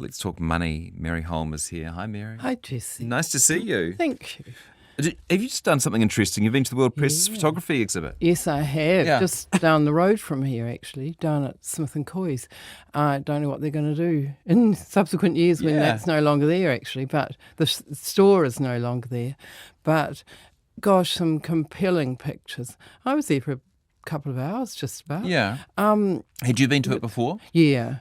Let's talk money. Mary Holm is here. Hi, Mary. Hi, Jesse. Nice to see you. Thank you. Have you just done something interesting? You've been to the World Press Photography exhibit. Yes, I have. Yeah. Just down the road from here, actually, down at Smith & Coy's. I don't know what they're going to do in subsequent years when that's no longer there, actually, but the store is no longer there. But, gosh, some compelling pictures. I was there for a couple of hours, just about. Yeah. Had you been to it before? Yeah.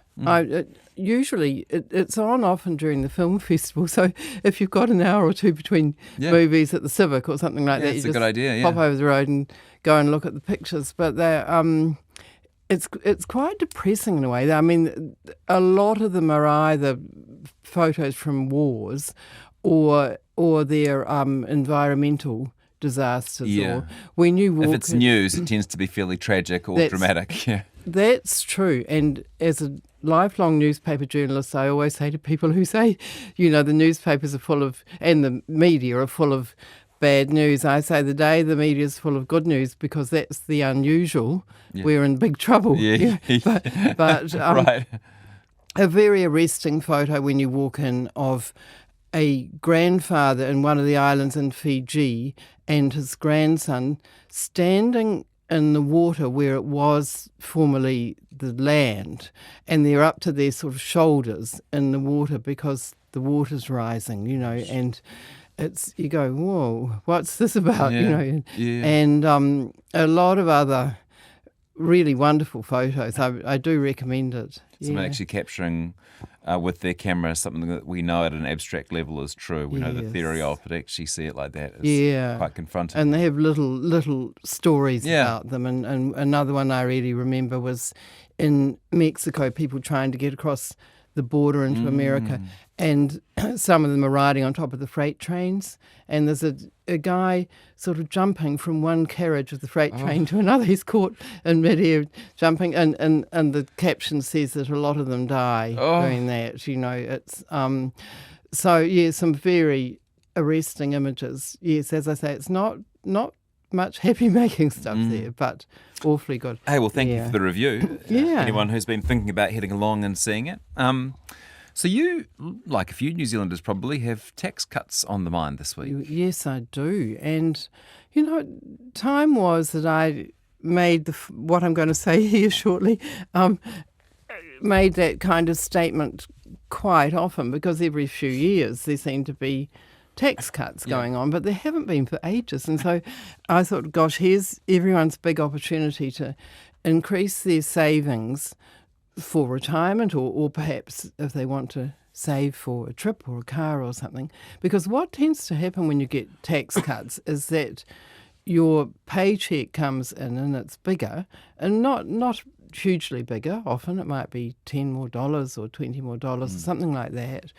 Usually it's on often during the film festival, so if you've got an hour or two between movies at the Civic or something like that, you it's a just good idea, pop over the road and go and look at the pictures. But they're it's quite depressing in a way. I mean, a lot of them are either photos from wars or they're environmental disasters. Yeah. Or when you walk If it's news, it tends to be fairly tragic or dramatic. Yeah. That's true. And as a lifelong newspaper journalist, I always say to people who say, the newspapers are full of, and the media are full of bad news, I say the day the media is full of good news, because that's the unusual, we're in big trouble. Yeah. But Right. A very arresting photo when you walk in of a grandfather in one of the islands in Fiji and his grandson standing in the water where it was formerly the land, and they're up to their sort of shoulders in the water because the water's rising, and it's, you go, whoa, what's this about, and a lot of other really wonderful photos. I do recommend it. Someone actually capturing with their camera something that we know at an abstract level is true. We know the theory of, but actually see it like that is quite confronting. And they have little stories about them. And another one I really remember was in Mexico, people trying to get across the border into America, and some of them are riding on top of the freight trains, and there's a guy sort of jumping from one carriage of the freight train to another. He's caught in midair jumping, and the caption says that a lot of them die doing that. It's some very arresting images. Yes, as I say, it's not much happy making stuff there, but awfully good. Hey, well, thank you for the review. Anyone who's been thinking about heading along and seeing it. So you, like a few New Zealanders probably, have tax cuts on the mind this week. Yes, I do. And, time was that I made what I'm going to say here shortly, made that kind of statement quite often, because every few years there seem to be tax cuts going on, but there haven't been for ages. And so I thought, gosh, here's everyone's big opportunity to increase their savings for retirement, or perhaps if they want to save for a trip or a car or something. Because what tends to happen when you get tax cuts is that your paycheck comes in and it's bigger, and not hugely bigger. Often it might be $10 more or $20 more or something like that.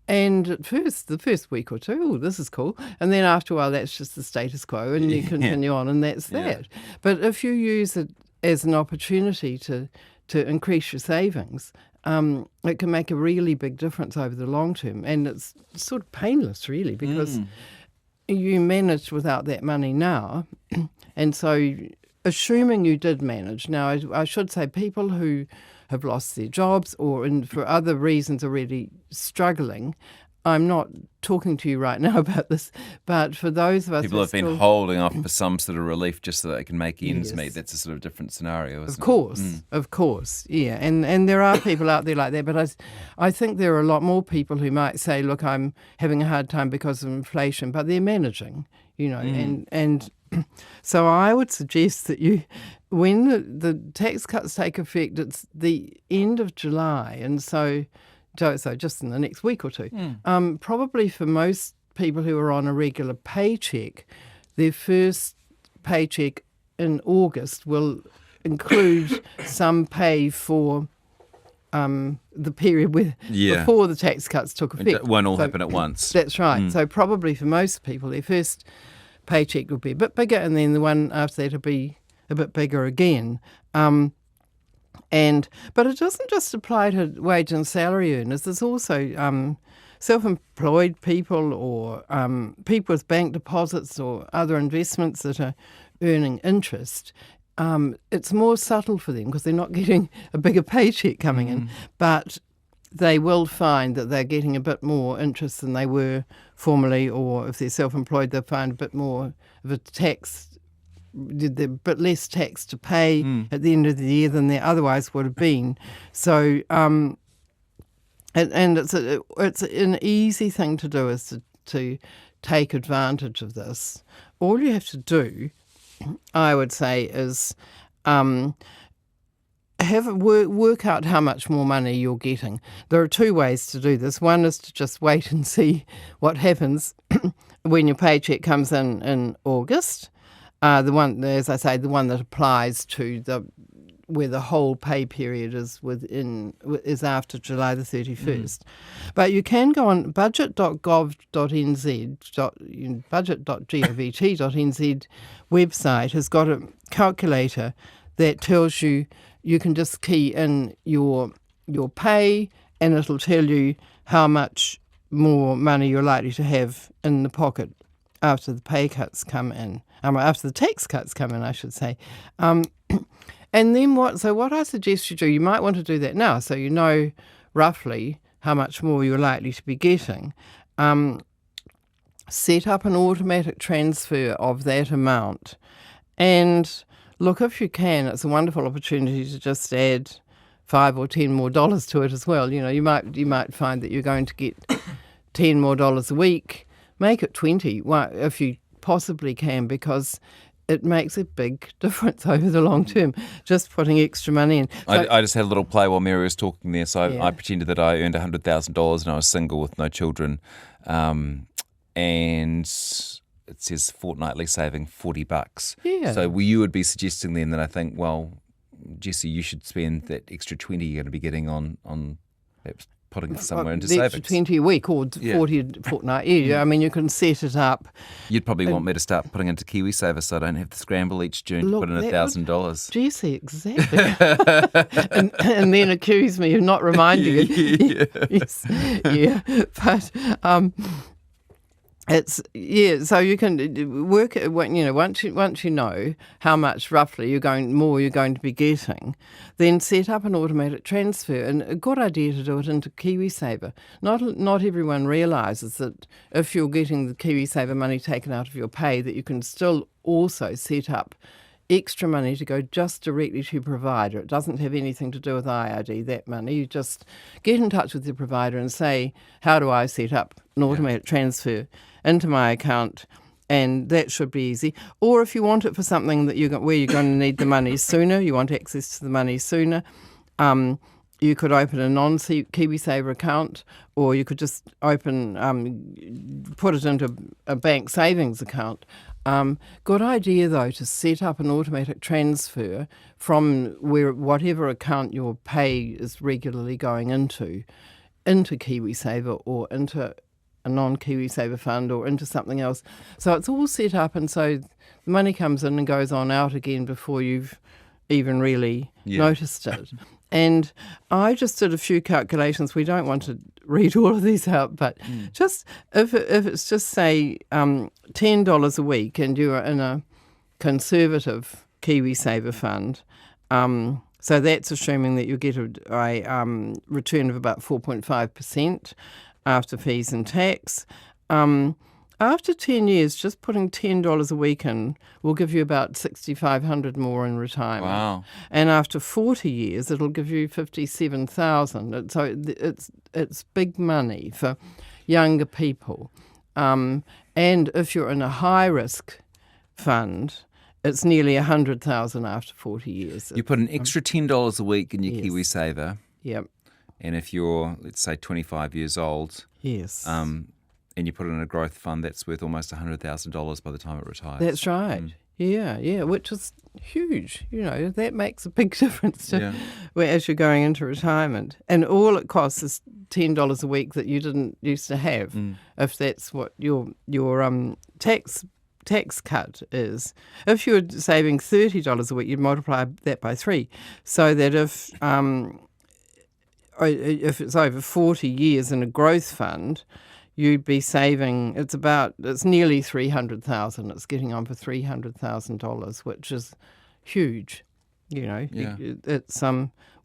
And at first, the first week or two, this is cool. And then after a while, that's just the status quo, and you continue on, and that's that. But if you use it as an opportunity to increase your savings, it can make a really big difference over the long term. And it's sort of painless, really, because you manage without that money now. And so, assuming you did manage, now I should say people who have lost their jobs or for other reasons are really struggling, I'm not talking to you right now about this, but for those of us people have been holding off for some sort of relief just so they can make ends meet. That's a sort of different scenario, isn't it? Of course, yeah. And there are people out there like that, but I think there are a lot more people who might say, look, I'm having a hard time because of inflation, but they're managing, and so I would suggest that when the tax cuts take effect, it's the end of July, and so just in the next week or two. Probably for most people who are on a regular paycheck, their first paycheck in August will include some pay for the period before the tax cuts took effect. It won't all happen at once. That's right. So probably for most people, their first paycheck will be a bit bigger, and then the one after that will be a bit bigger again. But it doesn't just apply to wage and salary earners. There's also self-employed people or people with bank deposits or other investments that are earning interest. It's more subtle for them because they're not getting a bigger paycheck coming in. But they will find that they're getting a bit more interest than they were formerly, or if they're self-employed, they'll find a bit more of a bit less tax to pay at the end of the year than there otherwise would have been. So, and it's an easy thing to do is to take advantage of this. All you have to do, I would say, is work out how much more money you're getting. There are two ways to do this. One is to just wait and see what happens when your paycheck comes in August. The one, as I say, the one that applies to where the whole pay period is after July the 31st. But you can go on budget.gov.nz, budget.govt.nz website has got a calculator that tells you can just key in your pay, and it'll tell you how much more money you're likely to have in the pocket after the pay cuts come in. After the tax cuts come in, I should say. And then what I suggest you do, you might want to do that now so you know roughly how much more you're likely to be getting. Set up an automatic transfer of that amount. And look, if you can, it's a wonderful opportunity to just add $5 or $10 more to it as well. You know, you might find that you're going to get $10 more a week. Make it 20 if you possibly can, because it makes a big difference over the long term, just putting extra money in. So, I just had a little play while Mary was talking there. So I pretended that I earned $100,000 and I was single with no children. And it says fortnightly saving $40. Yeah. So you would be suggesting then that I think, well, Jessie, you should spend that extra 20 you're going to be getting on perhaps putting it somewhere into savings. Extra 20 a week or 40 a fortnight. Yeah, I mean, you can set it up. You'd probably want me to start putting into KiwiSaver so I don't have to scramble each June to put in $1,000. Jessie, exactly. and then accuse me of not reminding you. Yes, yeah. But so you can work it. Once you know how much roughly you're going to be getting, then set up an automatic transfer. And a good idea to do it into KiwiSaver. Not everyone realises that if you're getting the KiwiSaver money taken out of your pay, that you can still also set up extra money to go just directly to your provider. It doesn't have anything to do with IRD, that money. You just get in touch with your provider and say, how do I set up an automatic transfer into my account? And that should be easy. Or if you want it for something where you're going to need the money sooner, you want access to the money sooner, you could open a non-KiwiSaver account, or you could just put it into a bank savings account. Good idea, though, to set up an automatic transfer from whatever account your pay is regularly going into KiwiSaver or into a non-KiwiSaver fund or into something else. So it's all set up, and so the money comes in and goes on out again before you've even really noticed it. And I just did a few calculations. We don't want to read all of these out, but just if it's just say $10 a week and you're in a conservative KiwiSaver fund, so that's assuming that you get a return of about 4.5% after fees and tax. After 10 years, just putting $10 a week in will give you about $6,500 more in retirement. Wow. And after 40 years, it'll give you $57,000. So it's big money for younger people. And if you're in a high-risk fund, it's nearly $100,000 after 40 years. You put an extra $10 a week in your KiwiSaver. Yep. And if you're, let's say, 25 years old, yes, and you put it in a growth fund, that's worth almost $100,000 by the time it retires. That's right. Yeah, which is huge. That makes a big difference as you're going into retirement. And all it costs is $10 a week that you didn't used to have, if that's what your tax cut is. If you're saving $30 a week, you'd multiply that by 3, so that if it's over 40 years in a growth fund, you'd be saving, it's nearly $300,000. It's getting on for $300,000, which is huge. Yeah. Yeah. It's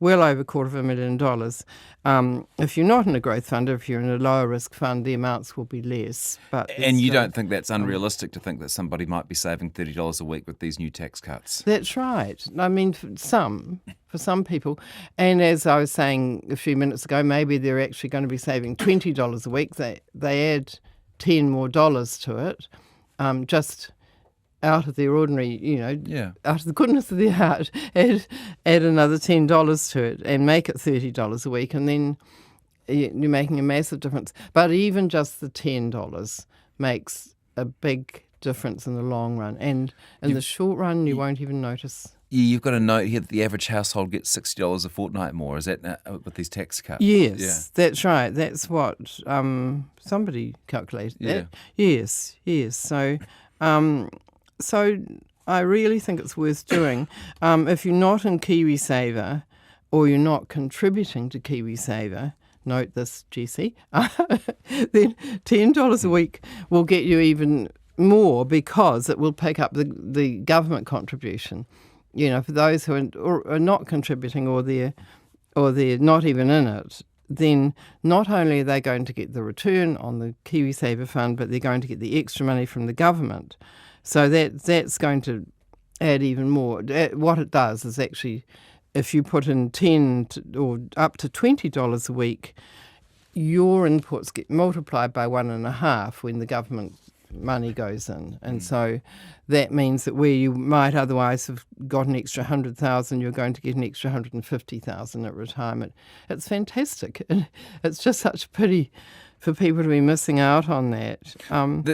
well over $250,000. If you're not in a growth fund, if you're in a lower risk fund, the amounts will be less. But And you still, don't think that's unrealistic to think that somebody might be saving $30 a week with these new tax cuts? that's right. I mean, for some people, and as I was saying a few minutes ago, maybe they're actually going to be saving $20 a week. They add $10 more to it, just out of their ordinary, out of the goodness of their heart, add another $10 to it and make it $30 a week, and then you're making a massive difference. But even just the $10 makes a big difference in the long run, and in the short run, you won't even notice. You've got to note here that the average household gets $60 a fortnight more. Is that with these tax cuts? Yes, that's right. That's what somebody calculated. Yeah. That. Yes. So I really think it's worth doing. If you're not in KiwiSaver or you're not contributing to KiwiSaver, note this, Jessie, then $10 a week will get you even more because it will pick up the government contribution. For those who are not contributing or they're not even in it, then not only are they going to get the return on the KiwiSaver fund, but they're going to get the extra money from the government. So that's going to add even more. What it does is actually, if you put in $10 or up to $20 a week, your inputs get multiplied by 1.5 when the government money goes in. And so that means that where you might otherwise have got an extra 100,000, you're going to get an extra 150,000 at retirement. It's fantastic. It's just such a pity for people to be missing out on that.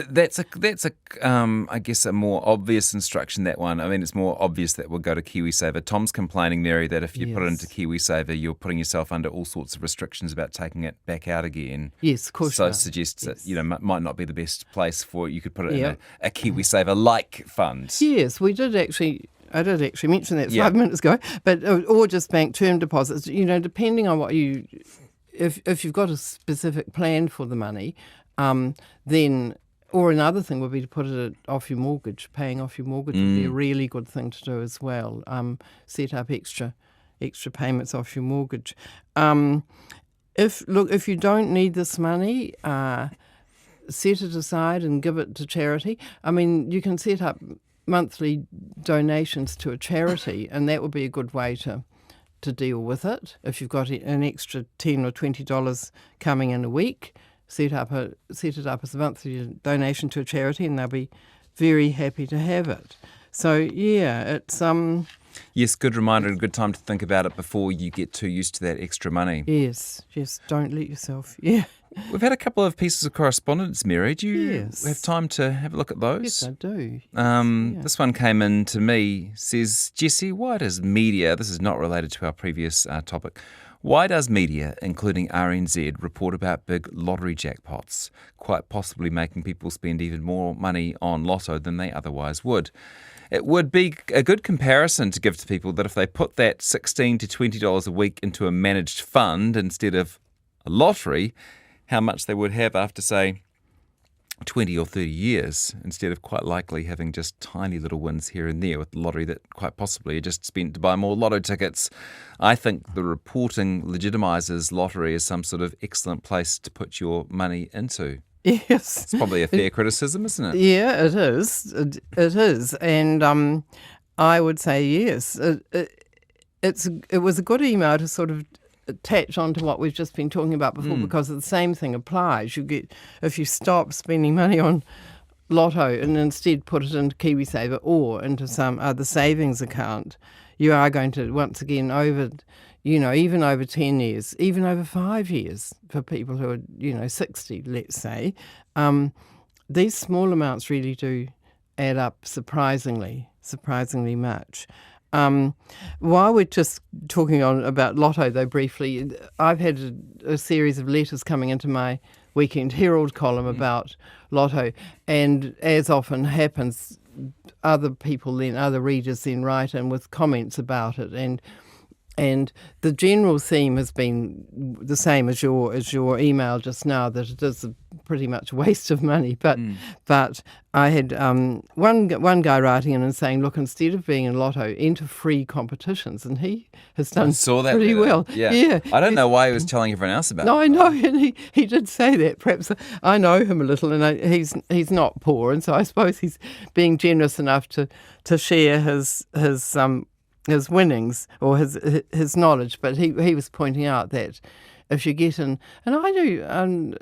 That's I guess a more obvious instruction, that one. I mean, it's more obvious that we'll go to KiwiSaver. Tom's complaining, Mary, that if you put it into KiwiSaver, you're putting yourself under all sorts of restrictions about taking it back out again. Yes, of course. So it suggests that might not be the best place for it. You could put it in a KiwiSaver-like fund. Yes, I did actually mention that 5 minutes ago, but or just bank term deposits. Depending on what you. If you've got a specific plan for the money, then, or another thing would be to put it off your mortgage. Paying off your mortgage would be a really good thing to do as well. Set up extra payments off your mortgage. If you don't need this money, set it aside and give it to charity. I mean, you can set up monthly donations to a charity, and that would be a good way to deal with it. If you've got an extra $10 or $20 coming in a week, set it up as a monthly donation to a charity, and they'll be very happy to have it. So it's Yes, good reminder and good time to think about it before you get too used to that extra money. Yes, don't let yourself. Yeah. We've had a couple of pieces of correspondence, Mary. Do you have time to have a look at those? Yes, I do. This one came in to me, says, Jessie, why does media, this is not related to our previous topic, why does media, including RNZ, report about big lottery jackpots, quite possibly making people spend even more money on lotto than they otherwise would? It would be a good comparison to give to people that if they put that $16 to $20 a week into a managed fund instead of a lottery, how much they would have after, say, 20 or 30 years, instead of quite likely having just tiny little wins here and there with the lottery that quite possibly are just spent to buy more lotto tickets. I think the reporting legitimises lottery as some sort of excellent place to put your money into. Yes. It's probably a fair criticism, isn't it? Yeah, it is. It is. And I would say yes. It was a good email to sort of attach onto what we've just been talking about before, because the same thing applies. If you stop spending money on lotto and instead put it into KiwiSaver or into some other savings account, you are going to once again even over 10 years, even over 5 years for people who are 60, let's say, these small amounts really do add up surprisingly much. While we're just talking about lotto, though, briefly, I've had a series of letters coming into my Weekend Herald column about lotto, and as often happens, other readers then write in with comments about it, and the general theme has been the same as your email just now, that it is pretty much a waste of money. But I had one guy writing in and saying, look, instead of being in lotto, enter free competitions, and he has done pretty well. Yeah. I don't know why he was telling everyone else about it. No, I know, and he did say that. Perhaps I know him a little, and he's not poor, and so I suppose he's being generous enough to share his winnings or his knowledge. But he was pointing out that if you get in, and I do.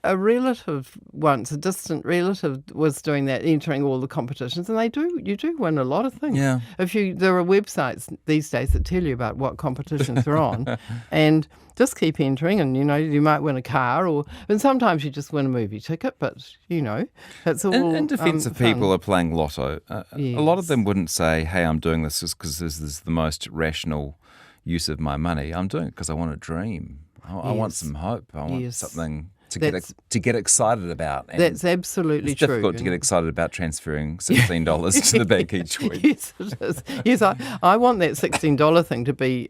A relative once, a distant relative, was doing that, entering all the competitions, and you do win a lot of things. Yeah. There are websites these days that tell you about what competitions are on, and just keep entering, and you might win a car, and sometimes you just win a movie ticket. But that's all. In defence of fun. people who are playing lotto, Yes. a lot of them wouldn't say, "Hey, I'm doing this just because this is the most rational use of my money. I'm doing it because I want a dream. I want some hope. I want something to get excited about." And that's absolutely true. It's difficult to get excited about transferring $16 to the bank each week. Yes, it is. Yes, I want that $16 thing to be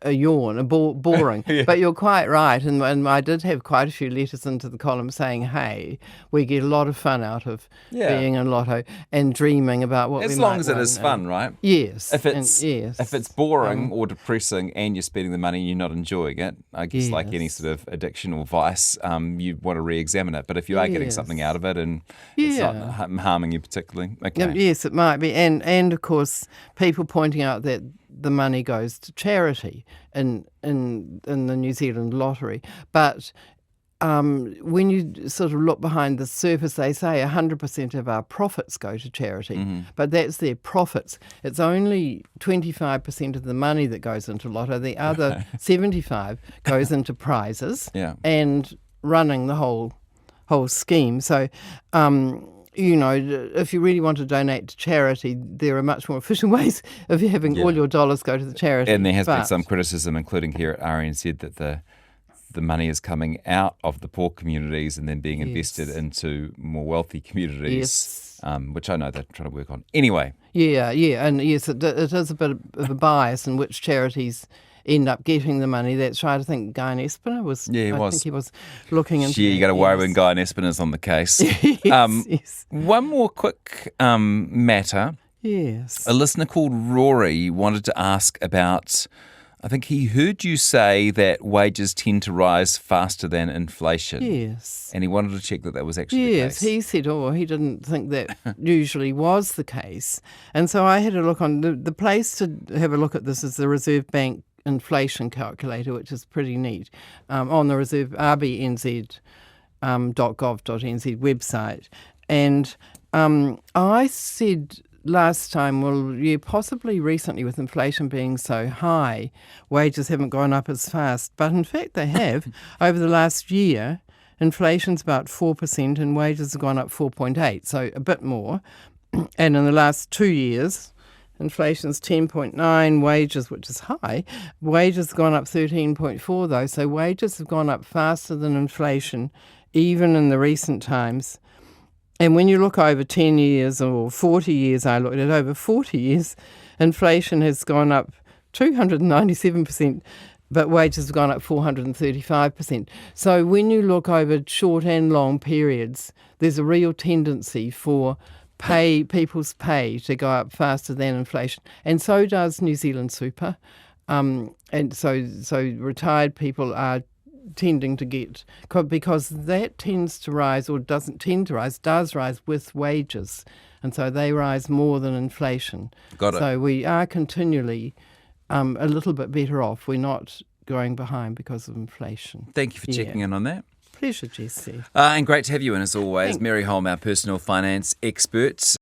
a yawn, boring. Yeah. But you're quite right, and I did have quite a few letters into the column saying, hey, we get a lot of fun out of being in lotto and dreaming about what we might As long as it win. is fun, right? Yes. If it's boring or depressing and you're spending the money and you're not enjoying it, I guess like any sort of addiction or vice, you want to re-examine it. But if you are getting something out of it and it's not harming you particularly, okay. Yes, it might be. And of course, people pointing out that the money goes to charity in the New Zealand lottery. But when you sort of look behind the surface, they say 100% of our profits go to charity. Mm-hmm. But that's their profits. It's only 25% of the money that goes into lotto. The other 75 goes into prizes and running the whole scheme. So if you really want to donate to charity, there are much more efficient ways of having all your dollars go to the charity. And there has been some criticism, including here at RNZ, that the money is coming out of the poor communities and then being invested into more wealthy communities, which I know they're trying to work on. Anyway. Yeah, and yes, it is a bit of a bias in which charities end up getting the money. That's right. I think Guy Espiner was. Yeah, I think he was looking into. You got to worry when Guy Espina's on the case. Yes. One more quick matter. Yes. A listener called Rory wanted to ask about. I think he heard you say that wages tend to rise faster than inflation. Yes. And he wanted to check that was actually the case. Yes, he said, he didn't think that usually was the case. And so I had a look on the place to have a look at this is the Reserve Bank inflation calculator, which is pretty neat, on the Reserve rbnz.gov.nz website. And I said last time, possibly recently with inflation being so high, wages haven't gone up as fast. But in fact, they have. Over the last year, inflation's about 4% and wages have gone up 4.8%, so a bit more. And in the last 2 years, inflation's 10.9, wages, which is high, wages have gone up 13.4 though, so wages have gone up faster than inflation, even in the recent times. And when you look over 10 years or 40 years, I looked at over 40 years, inflation has gone up 297%, but wages have gone up 435%. So when you look over short and long periods, there's a real tendency for people's pay to go up faster than inflation, and so does New Zealand Super, and so retired people are tending to get, because that tends to rise, or doesn't tend to rise, does rise with wages, and so they rise more than inflation. Got it. So we are continually a little bit better off. We're not going behind because of inflation. Thank you for checking in on that. Pleasure, Jesse. And great to have you in as always. Thanks. Mary Holm, our personal finance expert.